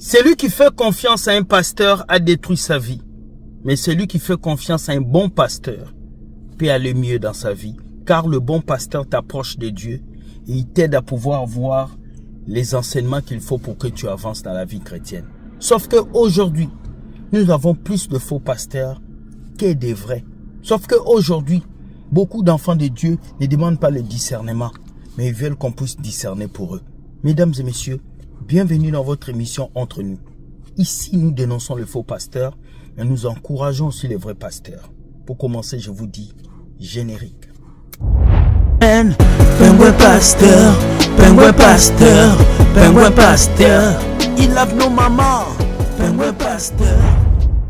Celui qui fait confiance à un pasteur a détruit sa vie. Mais celui qui fait confiance à un bon pasteur peut aller mieux dans sa vie. Car le bon pasteur t'approche de Dieu et il t'aide à pouvoir voir les enseignements qu'il faut pour que tu avances dans la vie chrétienne. Sauf qu'aujourd'hui, nous avons plus de faux pasteurs que des vrais. Sauf qu'aujourd'hui, beaucoup d'enfants de Dieu ne demandent pas le discernement, mais ils veulent qu'on puisse discerner pour eux. Mesdames et messieurs, bienvenue dans votre émission Entre nous. Ici, nous dénonçons les faux pasteurs, mais nous encourageons aussi les vrais pasteurs. Pour commencer, je vous dis générique. Pengouin pasteur, pengouin pasteur, pengouin pasteur. Il lave nos mamans, pengouin pasteur.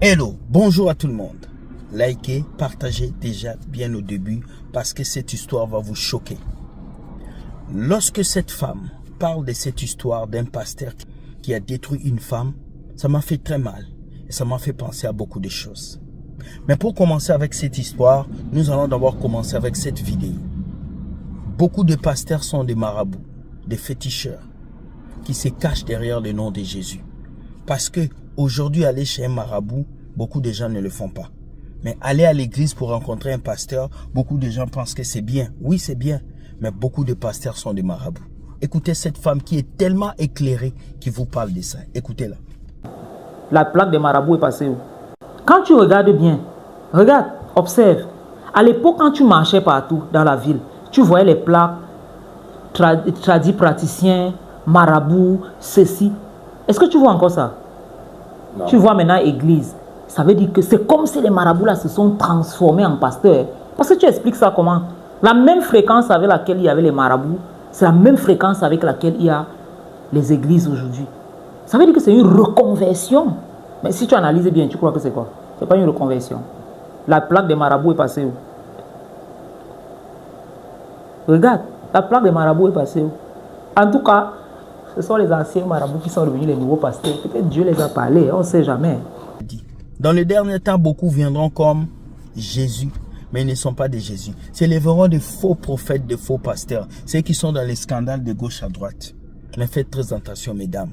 Hello, bonjour à tout le monde. Likez, partagez déjà bien au début parce que cette histoire va vous choquer. Lorsque cette femme parle de cette histoire d'un pasteur qui a détruit une femme, ça m'a fait très mal et ça m'a fait penser à beaucoup de choses. Mais pour commencer avec cette histoire, nous allons d'abord commencer avec cette vidéo. Beaucoup de pasteurs sont des marabouts, des féticheurs qui se cachent derrière le nom de Jésus. Parce que aujourd'hui, aller chez un marabout, beaucoup de gens ne le font pas. Mais aller à l'église pour rencontrer un pasteur, beaucoup de gens pensent que c'est bien. Oui, c'est bien, mais beaucoup de pasteurs sont des marabouts. Écoutez cette femme qui est tellement éclairée qui vous parle de ça. Écoutez-la. La plaque des marabouts est passée où? Quand tu regardes bien, regarde, observe. À l'époque, quand tu marchais partout dans la ville, tu voyais les plaques, tradis praticiens, marabouts, ceci. Est-ce que tu vois encore ça? Non. Tu vois maintenant église. Ça veut dire que c'est comme si les marabouts là se sont transformés en pasteurs. Parce que tu expliques ça comment? La même fréquence avec laquelle il y avait les marabouts, c'est la même fréquence avec laquelle il y a les églises aujourd'hui. Ça veut dire que c'est une reconversion. Mais si tu analyses bien, tu crois que c'est quoi? C'est pas une reconversion. La plaque des marabouts est passée où? Regarde, la plaque des marabouts est passée où? En tout cas, ce sont les anciens marabouts qui sont devenus les nouveaux pasteurs. Peut-être Dieu les a parlé, on ne sait jamais. Dans le dernier temps, beaucoup viendront comme Jésus, mais ils ne sont pas de Jésus. S'élèveront de faux prophètes, de faux pasteurs, ceux qui sont dans les scandales de gauche à droite. Mais faites très attention, mesdames,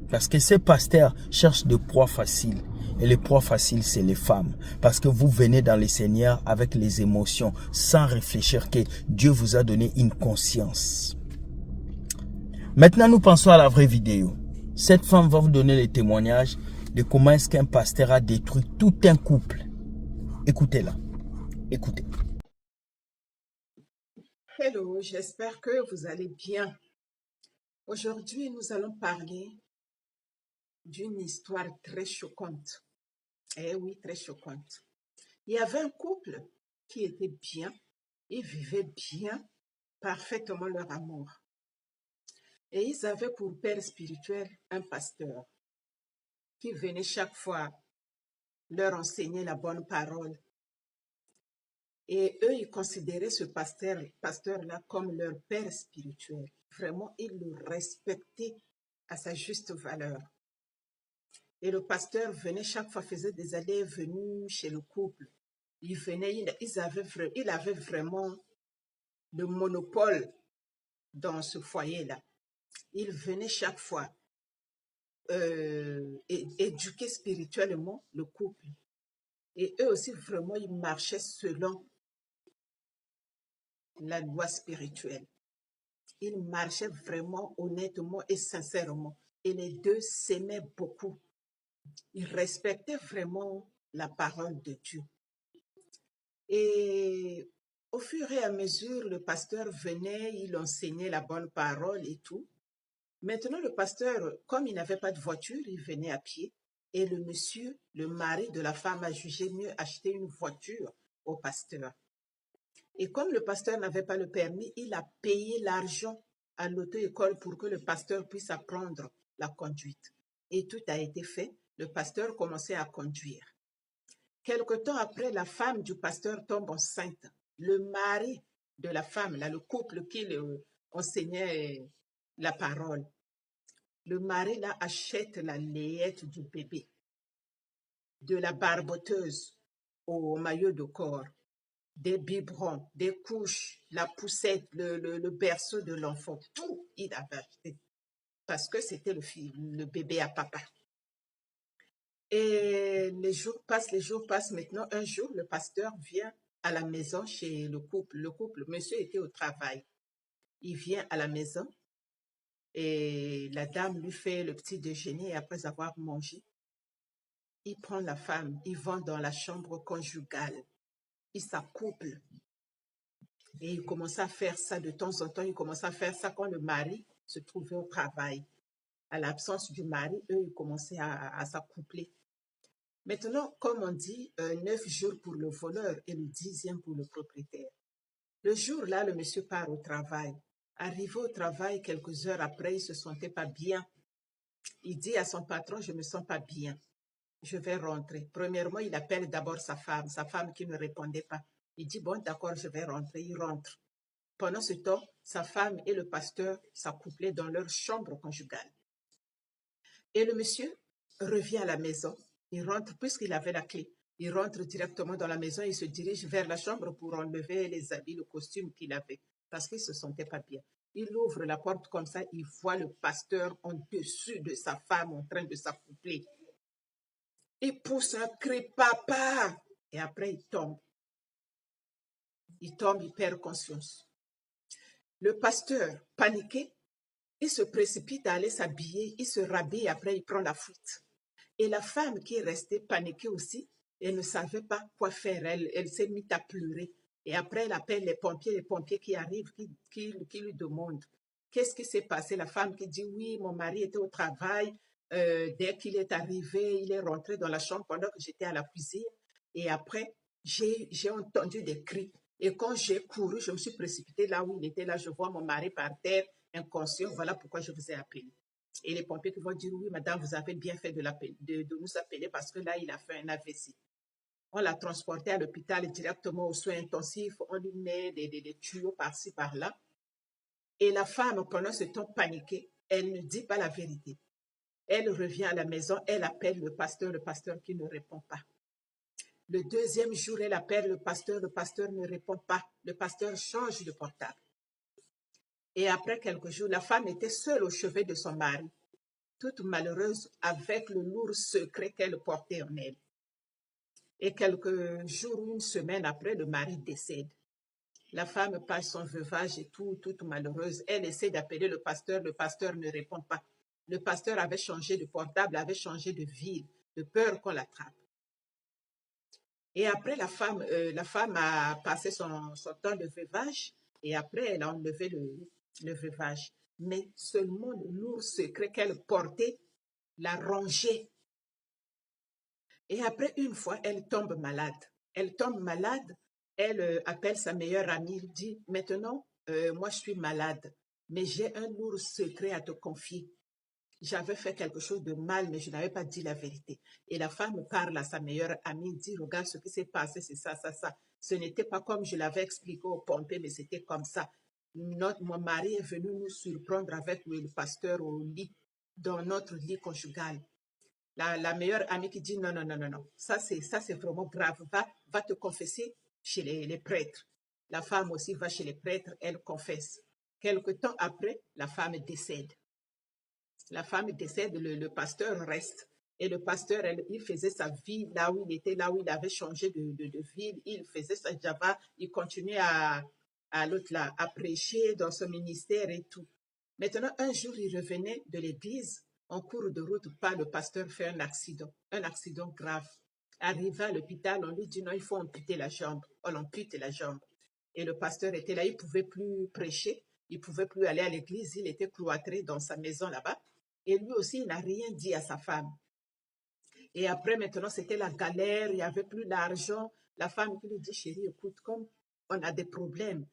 parce que ces pasteurs cherchent des proies faciles. Et les proies faciles, c'est les femmes. Parce que vous venez dans le Seigneur avec les émotions, sans réfléchir que Dieu vous a donné une conscience. Maintenant, nous pensons à la vraie vidéo. Cette femme va vous donner les témoignages de comment est-ce qu'un pasteur a détruit tout un couple. Écoutez-la. Écoutez. Hello, j'espère que vous allez bien. Aujourd'hui, nous allons parler d'une histoire très choquante. Eh oui, très choquante. Il y avait un couple qui était bien, ils vivaient bien, parfaitement leur amour. Et ils avaient pour père spirituel un pasteur qui venait chaque fois leur enseigner la bonne parole. Et eux, ils considéraient ce pasteur-là comme leur père spirituel. Vraiment, ils le respectaient à sa juste valeur. Et le pasteur venait chaque fois, faisait des allées et venues chez le couple. Il venait, il avait vraiment le monopole dans ce foyer-là. Il venait chaque fois éduquer spirituellement le couple. Et eux aussi, vraiment, ils marchaient selon la loi spirituelle. Ils marchaient vraiment honnêtement et sincèrement. Et les deux s'aimaient beaucoup. Ils respectaient vraiment la parole de Dieu. Et au fur et à mesure, le pasteur venait, il enseignait la bonne parole et tout. Maintenant, le pasteur, comme il n'avait pas de voiture, il venait à pied. Et le monsieur, le mari de la femme, a jugé mieux acheter une voiture au pasteur. Et comme le pasteur n'avait pas le permis, il a payé l'argent à l'auto-école pour que le pasteur puisse apprendre la conduite. Et tout a été fait. Le pasteur commençait à conduire. Quelque temps après, la femme du pasteur tombe enceinte. Le mari de la femme, là, le couple qui enseignait la parole, le mari là achète la layette du bébé, de la barboteuse au maillot de corps, des biberons, des couches, la poussette, le berceau de l'enfant, tout il avait acheté. parce que c'était le bébé à papa. Et les jours passent. Maintenant, un jour, le pasteur vient à la maison chez le couple. Le couple, monsieur était au travail. Il vient à la maison et la dame lui fait le petit déjeuner et après avoir mangé, il prend la femme, il va dans la chambre conjugale, il s'accouple et il commence à faire ça de temps en temps. Il commence à faire ça quand le mari se trouvait au travail. À l'absence du mari, eux, ils commençaient à s'accoupler. Maintenant, comme on dit, 9 jours pour le voleur et le 10e pour le propriétaire. Le jour-là, le monsieur part au travail. Arrivé au travail, quelques heures après, il se sentait pas bien. Il dit à son patron, je me sens pas bien. Je vais rentrer. Premièrement, il appelle d'abord sa femme qui ne répondait pas. Il dit, bon, d'accord, je vais rentrer. Il rentre. Pendant ce temps, sa femme et le pasteur s'accouplaient dans leur chambre conjugale. Et le monsieur revient à la maison. Il rentre, puisqu'il avait la clé. Il rentre directement dans la maison et se dirige vers la chambre pour enlever les habits, le costume qu'il avait, parce qu'il ne se sentait pas bien. Il ouvre la porte comme ça, il voit le pasteur en dessus de sa femme en train de s'accoupler. Il pousse un cri, papa! Et après, il tombe. Il tombe, il perd conscience. Le pasteur, paniqué, il se précipite à aller s'habiller, il se rhabille, après il prend la fuite. Et la femme qui est restée paniquée aussi, elle ne savait pas quoi faire, elle s'est mise à pleurer. Et après, elle appelle les pompiers qui arrivent, qui lui demandent qu'est-ce qui s'est passé. La femme qui dit oui, mon mari était au travail, dès qu'il est arrivé, il est rentré dans la chambre pendant que j'étais à la cuisine. Et après, j'ai entendu des cris. Et quand j'ai couru, je me suis précipitée là où il était, là je vois mon mari par terre, inconscient, voilà pourquoi je vous ai appelé. Et les pompiers qui vont dire, oui, madame, vous avez bien fait de nous appeler parce que là, il a fait un AVC. On l'a transporté à l'hôpital directement aux soins intensifs, on lui met des tuyaux par-ci, par-là. Et la femme, pendant ce temps paniquée, elle ne dit pas la vérité. Elle revient à la maison, elle appelle le pasteur qui ne répond pas. Le deuxième jour, elle appelle le pasteur ne répond pas. Le pasteur change de portable. Et après quelques jours, la femme était seule au chevet de son mari, toute malheureuse avec le lourd secret qu'elle portait en elle. Et quelques jours ou une semaine après, le mari décède. La femme passe son veuvage et toute malheureuse. Elle essaie d'appeler le pasteur ne répond pas. Le pasteur avait changé de portable, avait changé de ville, de peur qu'on l'attrape. Et après, la femme a passé son temps de veuvage et après, elle a enlevé le veuvage. Mais seulement le lourd secret qu'elle portait l'a rongé. Et après, une fois, elle tombe malade. Elle appelle sa meilleure amie, elle dit, maintenant, moi je suis malade, mais j'ai un lourd secret à te confier. J'avais fait quelque chose de mal, mais je n'avais pas dit la vérité. Et la femme parle à sa meilleure amie, dit, regarde ce qui s'est passé, c'est ça, ça, ça. Ce n'était pas comme je l'avais expliqué au pompier, mais c'était comme ça. Mon mari est venu nous surprendre avec le pasteur au lit, dans notre lit conjugal. La meilleure amie qui dit, non, ça c'est vraiment grave, va te confesser chez les prêtres. La femme aussi va chez les prêtres, elle confesse. Quelque temps après, la femme décède. Le pasteur reste. Et le pasteur, il faisait sa vie là où il était, là où il avait changé de ville. Il faisait sa java, il continuait à prêcher dans son ministère et tout. Maintenant, un jour, il revenait de l'église. En cours de route, le pasteur fait un accident grave. Arrivé à l'hôpital, on lui dit non, il faut amputer la jambe. On ampute la jambe. Et le pasteur était là, il ne pouvait plus prêcher, il ne pouvait plus aller à l'église, il était cloîtré dans sa maison là-bas. Et lui aussi, il n'a rien dit à sa femme. Et après, maintenant, c'était la galère, il n'y avait plus d'argent. La femme qui lui dit, chérie, écoute, comme on a des problèmes,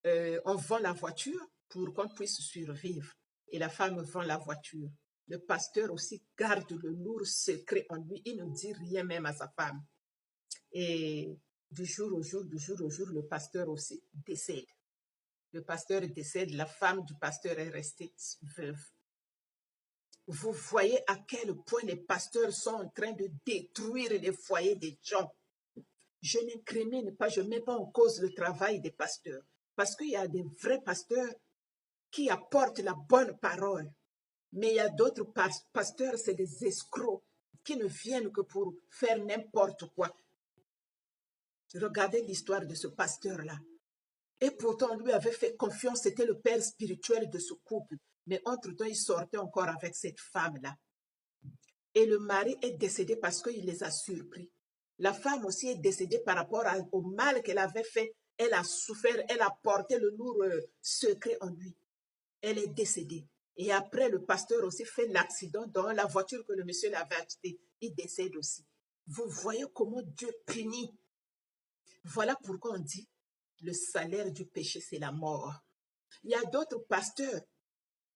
on vend la voiture pour qu'on puisse survivre. Et la femme vend la voiture. Le pasteur aussi garde le lourd secret en lui. Il ne dit rien même à sa femme. Et du jour au jour, le pasteur aussi décède. Le pasteur décède, la femme du pasteur est restée veuve. Vous voyez à quel point les pasteurs sont en train de détruire les foyers des gens. Je n'incrimine pas, je ne mets pas en cause le travail des pasteurs. Parce qu'il y a des vrais pasteurs qui apportent la bonne parole. Mais il y a d'autres pasteurs, c'est des escrocs qui ne viennent que pour faire n'importe quoi. Regardez l'histoire de ce pasteur-là. Et pourtant, lui avait fait confiance, c'était le père spirituel de ce couple. Mais entre-temps, il sortait encore avec cette femme-là. Et le mari est décédé parce qu'il les a surpris. La femme aussi est décédée par rapport au mal qu'elle avait fait. Elle a souffert, elle a porté le lourd secret en lui. Elle est décédée. Et après, le pasteur aussi fait l'accident dans la voiture que le monsieur l'avait achetée. Il décède aussi. Vous voyez comment Dieu punit. Voilà pourquoi on dit, le salaire du péché, c'est la mort. Il y a d'autres pasteurs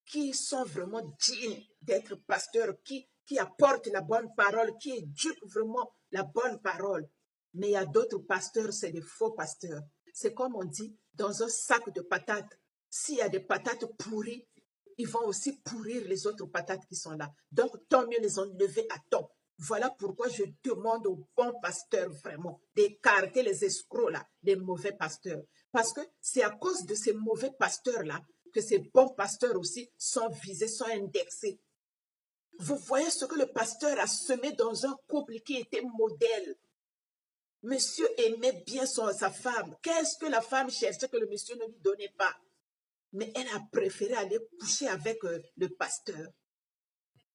qui sont vraiment dignes d'être pasteurs, qui apportent la bonne parole, qui éduquent vraiment la bonne parole. Mais il y a d'autres pasteurs, c'est des faux pasteurs. C'est comme on dit, dans un sac de patates, s'il y a des patates pourries, ils vont aussi pourrir les autres patates qui sont là. Donc, tant mieux les enlever à temps. Voilà pourquoi je demande aux bons pasteurs vraiment d'écarter les escrocs là, les mauvais pasteurs. Parce que c'est à cause de ces mauvais pasteurs là que ces bons pasteurs aussi sont visés, sont indexés. Vous voyez ce que le pasteur a semé dans un couple qui était modèle. Monsieur aimait bien sa femme. Qu'est-ce que la femme cherchait que le monsieur ne lui donnait pas? Mais elle a préféré aller coucher avec le pasteur.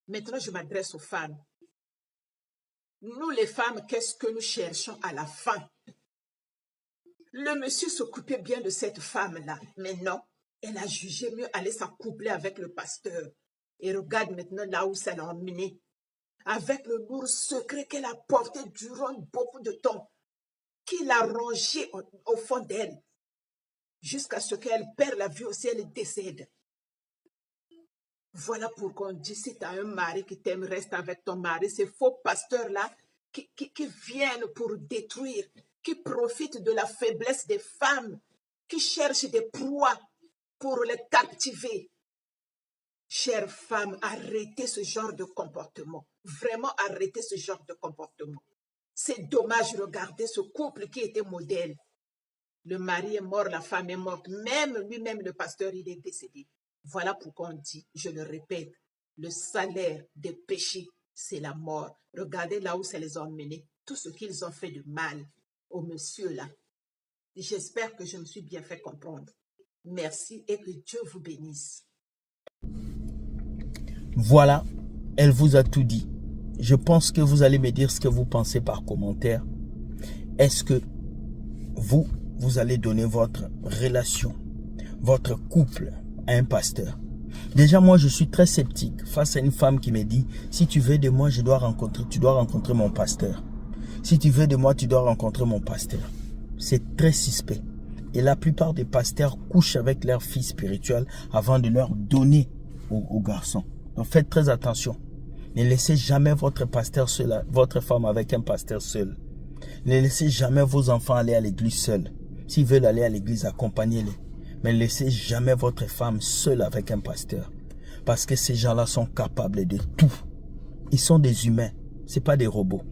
Maintenant, je m'adresse aux femmes. Nous, les femmes, qu'est-ce que nous cherchons à la fin? Le monsieur s'occupait bien de cette femme-là, mais non, elle a jugé mieux aller s'accoupler avec le pasteur. Et regarde maintenant là où ça l'a emmené. Avec le lourd secret qu'elle a porté durant beaucoup de temps, qu'il a rangé au fond d'elle, jusqu'à ce qu'elle perd la vie aussi, elle décède. Voilà pourquoi on dit, si tu as un mari qui t'aime, reste avec ton mari. Ces faux pasteurs-là qui viennent pour détruire, qui profitent de la faiblesse des femmes, qui cherchent des proies pour les captiver. Chères femmes, arrêtez ce genre de comportement. Vraiment, arrêtez ce genre de comportement. C'est dommage, regardez ce couple qui était modèle. Le mari est mort, la femme est morte. Même lui-même, le pasteur, il est décédé. Voilà pourquoi on dit, je le répète, le salaire des péchés, c'est la mort. Regardez là où ça les a emmenés. Tout ce qu'ils ont fait de mal au monsieur là. J'espère que je me suis bien fait comprendre. Merci et que Dieu vous bénisse. Voilà, elle vous a tout dit. Je pense que vous allez me dire ce que vous pensez par commentaire. Est-ce que vous allez donner votre relation, votre couple à un pasteur? Déjà, moi, je suis très sceptique face à une femme qui me dit, si tu veux de moi, tu dois rencontrer mon pasteur. Si tu veux de moi, tu dois rencontrer mon pasteur. C'est très suspect. Et la plupart des pasteurs couchent avec leurs filles spirituelles avant de leur donner aux garçons. Donc, faites très attention. Ne laissez jamais votre pasteur seul, votre femme avec un pasteur seul. Ne laissez jamais vos enfants aller à l'église seuls. S'ils veulent aller à l'église, accompagnez-les. Mais ne laissez jamais votre femme seule avec un pasteur. Parce que ces gens-là sont capables de tout. Ils sont des humains. Ce n'est pas des robots.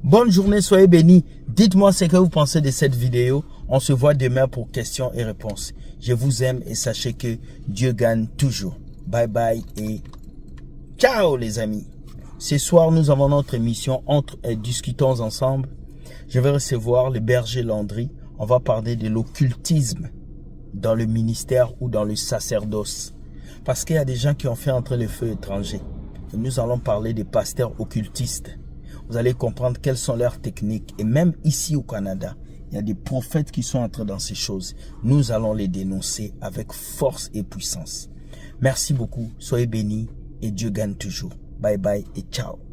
Bonne journée, soyez bénis. Dites-moi ce que vous pensez de cette vidéo. On se voit demain pour questions et réponses. Je vous aime et sachez que Dieu gagne toujours. Bye bye et ciao les amis. Ce soir, nous avons notre émission Entre et discutons ensemble. Je vais recevoir le berger Landry. On va parler de l'occultisme dans le ministère ou dans le sacerdoce. Parce qu'il y a des gens qui ont fait entrer le feu étranger. Et nous allons parler des pasteurs occultistes. Vous allez comprendre quelles sont leurs techniques. Et même ici au Canada, il y a des prophètes qui sont entrés dans ces choses. Nous allons les dénoncer avec force et puissance. Merci beaucoup. Soyez bénis et Dieu gagne toujours. Bye bye et ciao.